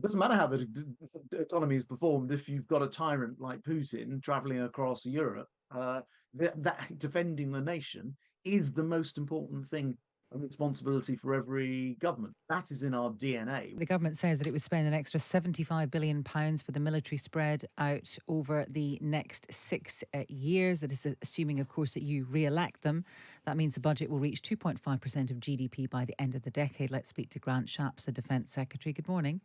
doesn't matter how the economy is performed if you've got a tyrant like Putin traveling across Europe. That defending the nation is the most important thing and responsibility for every government. That is in our DNA. The government says that it would spend an extra £75 billion for the military spread out over the next 6 years. That is assuming, of course, that you re-elect them. That means the budget will reach 2.5% of GDP by the end of the decade. Let's speak to Grant Shapps, the Defence Secretary. Good morning.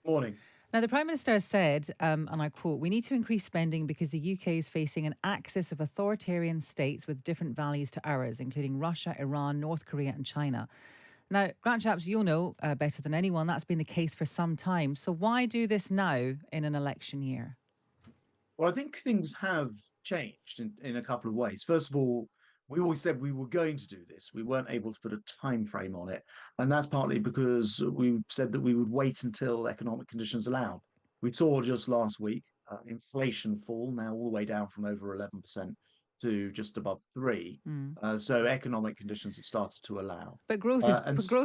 Morning. Now, the Prime Minister has said, and I quote, "We need to increase spending because the UK is facing an axis of authoritarian states with different values to ours, including Russia, Iran, North Korea and China." Now, Grant Shapps, you'll know better than anyone, that's been the case for some time. So why do this now in an election year? Well, I think things have changed in a couple of ways. First of all, we always said we were going to do this. We weren't able to put a time frame on it. And that's partly because we said that we would wait until economic conditions allowed. We saw just last week inflation fall now all the way down from over 11% to just above 3. Mm. So economic conditions have started to allow. But growth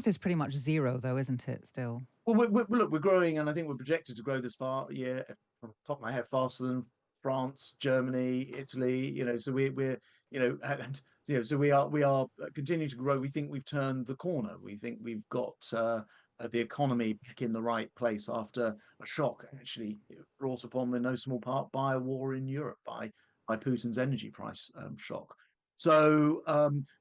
is pretty much zero, though, isn't it? Still. Well, look, we're growing, and I think we're projected to grow this far. Yeah, from the top of my head, faster than France, Germany, Italy. So we're and so we are continuing to grow. We think we've turned the corner. We think we've got the economy back in the right place after a shock, actually brought upon in no small part by a war in Europe, by Putin's energy price shock. So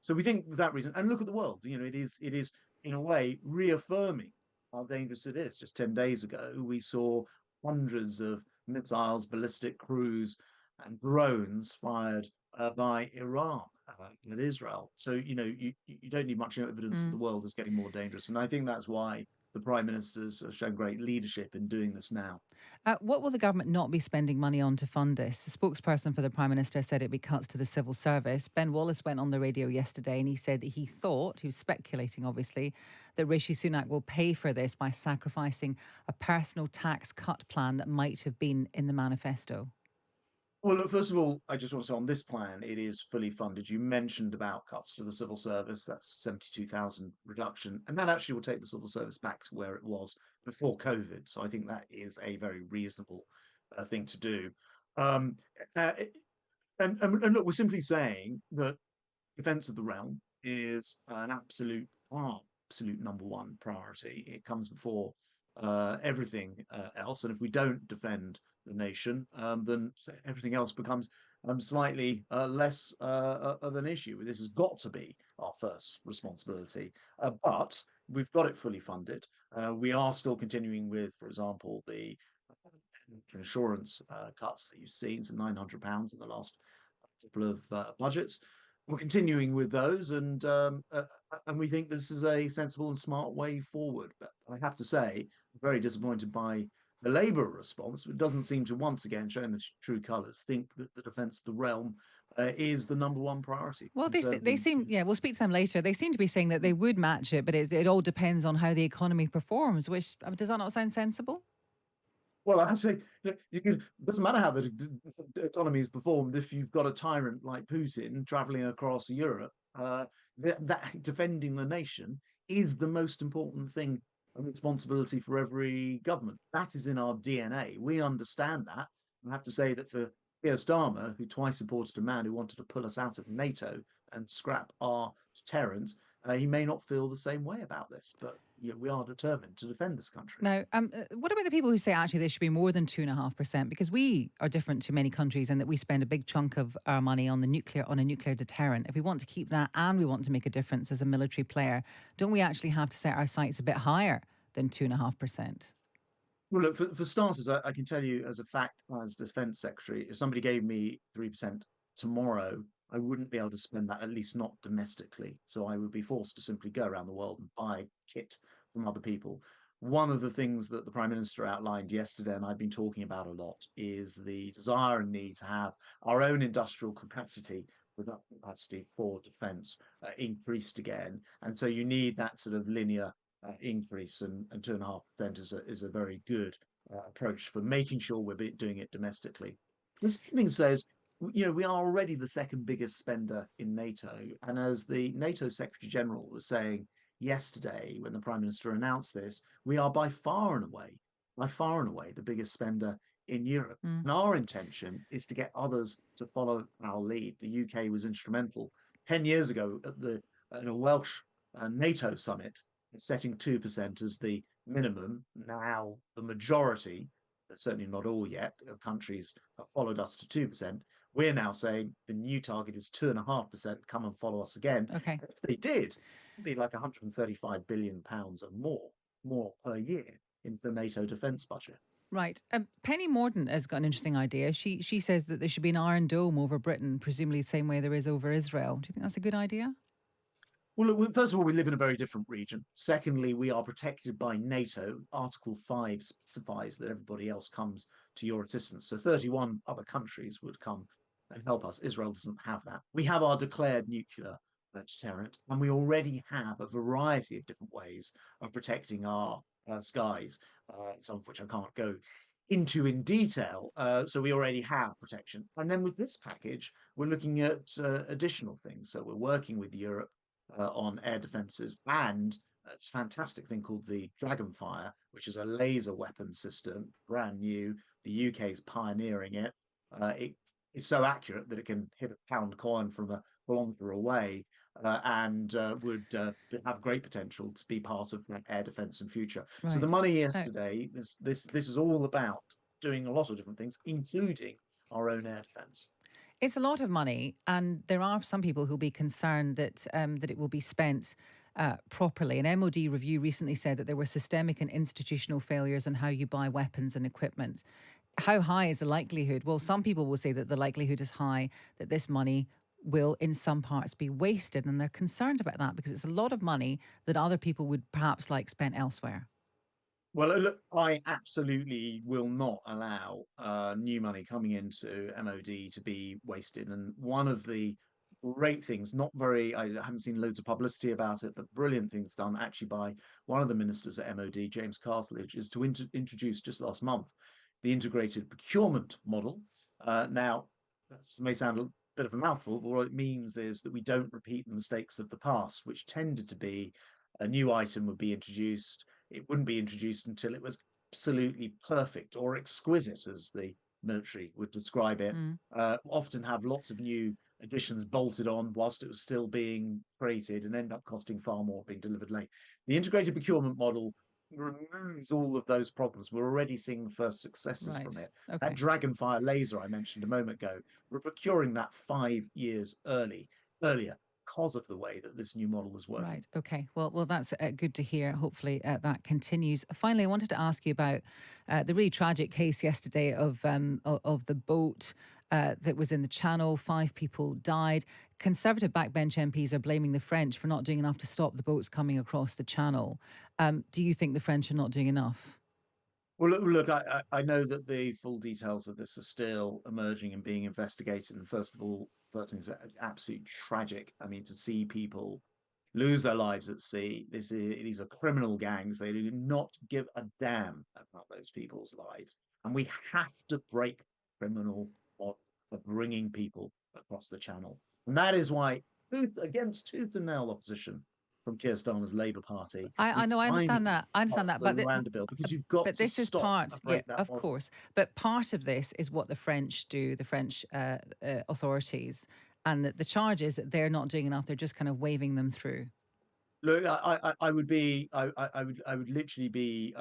we think for that reason, and look at the world. It is in a way reaffirming how dangerous it is. Just 10 days ago, we saw hundreds of missiles, ballistic cruise, and drones fired by Iran and Israel. So, you don't need much evidence that the Mm. world is getting more dangerous. And I think that's why the Prime Minister's shown great leadership in doing this now. What will the government not be spending money on to fund this? The spokesperson for the Prime Minister said it'd be cuts to the civil service. Ben Wallace went on the radio yesterday and he said that he was speculating obviously, that Rishi Sunak will pay for this by sacrificing a personal tax cut plan that might have been in the manifesto. Well, look, first of all, I just want to say on this plan, it is fully funded. You mentioned about cuts to the civil service. That's 72,000 reduction. And that actually will take the civil service back to where it was before COVID. So I think that is a very reasonable thing to do. Um, uh, and look, we're simply saying that defense of the realm is an absolute number one priority. It comes before everything else. And if we don't defend the nation, then everything else becomes slightly less of an issue. This has got to be our first responsibility. But we've got it fully funded. We are still continuing with, for example, the insurance cuts that you've seen, so £900 in the last couple of budgets. We're continuing with those, and we think this is a sensible and smart way forward. But I have to say, I'm very disappointed by the Labour response. It doesn't seem to once again, showing the true colours, think that the defence of the realm is the number one priority. Well, they Conservative. seem, yeah, we'll speak to them later. They seem to be saying that they would match it, but it all depends on how the economy performs, which, does that not sound sensible? Well, I say it doesn't matter how the economy is performed if you've got a tyrant like Putin traveling across Europe. That defending the nation is the most important thing and responsibility for every government. That is in our DNA. We understand that. I have to say that for Keir Starmer, who twice supported a man who wanted to pull us out of NATO and scrap our deterrent, he may not feel the same way about this, but we are determined to defend this country. Now, what about the people who say actually there should be more than 2.5%? Because we are different to many countries in that we spend a big chunk of our money on a nuclear deterrent. If we want to keep that and we want to make a difference as a military player, don't we actually have to set our sights a bit higher than 2.5%? Well, look, for starters, I can tell you as a fact, as Defence Secretary, if somebody gave me 3% tomorrow, I wouldn't be able to spend that, at least not domestically. So I would be forced to simply go around the world and buy kit from other people. One of the things that the Prime Minister outlined yesterday, and I've been talking about a lot, is the desire and need to have our own industrial capacity, production capacity for defence increased again. And so you need that sort of linear increase, and 2.5% is a very good approach for making sure we're doing it domestically. The second thing says, we are already the second biggest spender in NATO, and as the NATO Secretary General was saying yesterday when the Prime Minister announced this, we are by far and away by far and away the biggest spender in Europe. Mm. And our intention is to get others to follow our lead. The UK was instrumental 10 years ago at a Welsh NATO summit, setting 2% as the minimum. Now, the majority, certainly not all yet, of countries have followed us to 2%. We're now saying the new target is 2.5%. Come and follow us again. Okay. If they did, it'd be like £135 billion or more per year into the NATO defence budget. Right. Penny Mordaunt has got an interesting idea. She says that there should be an Iron Dome over Britain, presumably the same way there is over Israel. Do you think that's a good idea? Well, look, first of all, we live in a very different region. Secondly, we are protected by NATO. Article 5 specifies that everybody else comes to your assistance. So 31 other countries would come and help us. Israel doesn't have that. We have our declared nuclear deterrent, and we already have a variety of different ways of protecting our skies, some of which I can't go into in detail. So we already have protection. And then with this package, we're looking at additional things. So we're working with Europe on air defences and it's a fantastic thing called the Dragonfire, which is a laser weapon system, brand new. The UK is pioneering it. It's so accurate that it can hit a pound coin from a kilometre away and would have great potential to be part of air defence in future. So the Right. money Now, yesterday, this is all about doing a lot of different things, including our own air defence. it's a lot of money, and there are some people who'll be concerned that it will be spent properly. An MOD review recently said that there were systemic and institutional failures in how you buy weapons and equipment. How high is the likelihood? Well, some people will say that the likelihood is high that this money will, in some parts, be wasted, and they're concerned about that because it's a lot of money that other people would perhaps like spent elsewhere. Well, look, I absolutely will not allow new money coming into MOD to be wasted. And one of the great things, not very, I haven't seen loads of publicity about it, but brilliant things done actually by one of the ministers at MOD, James Cartledge, is to introduce just last month the integrated procurement model. Now, that may sound a bit of a mouthful, but what it means is that we don't repeat the mistakes of the past, which tended to be a new item would be introduced. It wouldn't be introduced until it was absolutely perfect or exquisite, as the military would describe it. Mm. Often have lots of new additions bolted on whilst it was still being created and end up costing far more being delivered late. The integrated procurement model removes all of those problems. We're already seeing the first successes Right. from it. That Okay. Dragonfire laser I mentioned a moment ago, we're procuring that 5 years earlier because of the way that this new model is working. Right. Okay. Well, that's good to hear. Hopefully, that continues. Finally, I wanted to ask you about the really tragic case yesterday of the boat that was in the Channel. 5 people died. Conservative backbench MPs are blaming the French for not doing enough to stop the boats coming across the Channel. Do you think the French are not doing enough? Well, look, I know that the full details of this are still emerging and being investigated. And first of all, first thing is absolutely tragic. I mean, to see people lose their lives at sea. These are criminal gangs. They do not give a damn about those people's lives, and we have to break the criminal model of bringing people across the channel. And that is why, against tooth and nail opposition from Keir Starmer's Labour Party, I we know, I understand finally that. I understand passed that, the Rwanda bill because you've got but to this is stop part, and yeah, break that of model. course. But part of this is what the French do, the French authorities, and the charge is that they're not doing enough. They're just kind of waving them through. Look, I would be, I would literally be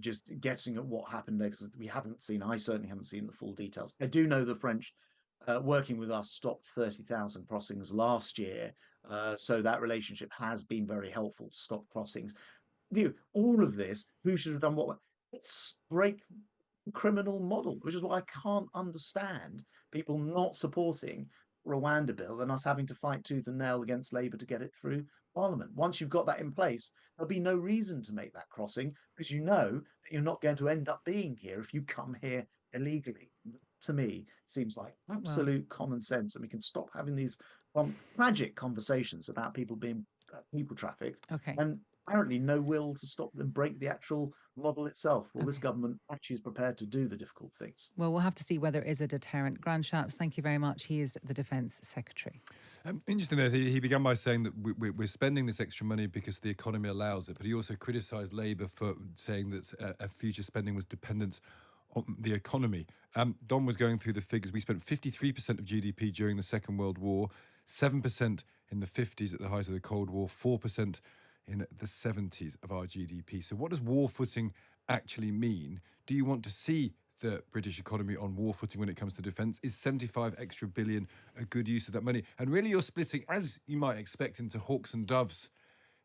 just guessing at what happened there because we haven't seen. I certainly haven't seen the full details. I do know the French, working with us, stopped 30,000 crossings last year, so that relationship has been very helpful to stop crossings. All of this, who should have done what? Let's break criminal model, which is why I can't understand people not supporting Rwanda bill and us having to fight tooth and nail against Labour to get it through Parliament. Once you've got that in place, there'll be no reason to make that crossing because you know that you're not going to end up being here if you come here illegally. To me, seems like Well, absolute common sense, and we can stop having these tragic conversations about people being people trafficked okay. and apparently no will to stop them break the actual model itself. Well, this Okay. government actually is prepared to do the difficult things. Well, we'll have to see whether it is a deterrent. Grant Shapps, thank you very much. He is the Defence Secretary. Interesting that he began by saying that we're spending this extra money because the economy allows it, but he also criticised Labour for saying that future spending was dependent on the economy. Don was going through the figures. We spent 53% of GDP during the Second World War, 7% in the 50s at the height of the Cold War, 4% in the 70s of our GDP. So what does war footing actually mean? Do you want to see the British economy on war footing when it comes to defence? Is 75 extra billion a good use of that money? And really you're splitting, as you might expect, into hawks and doves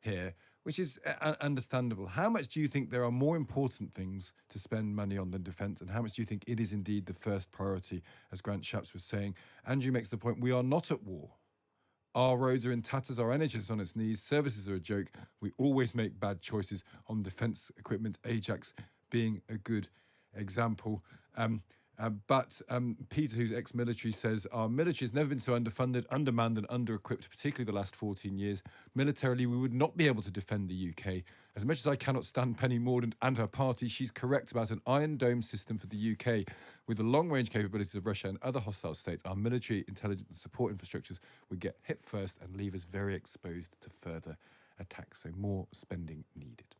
here, which is understandable. How much do you think there are more important things to spend money on than defence, and how much do you think it is indeed the first priority, as Grant Shapps was saying? Andrew makes the point, we are not at war. Our roads are in tatters, our energy is on its knees, services are a joke. We always make bad choices on defence equipment, Ajax being a good example. But Peter, who's ex-military, says our military has never been so underfunded, undermanned and under-equipped, particularly the last 14 years. Militarily, we would not be able to defend the UK. As much as I cannot stand Penny Mordaunt and her party, she's correct about an Iron Dome system for the UK. With the long-range capabilities of Russia and other hostile states, our military intelligence and support infrastructures would get hit first and leave us very exposed to further attacks. So more spending needed.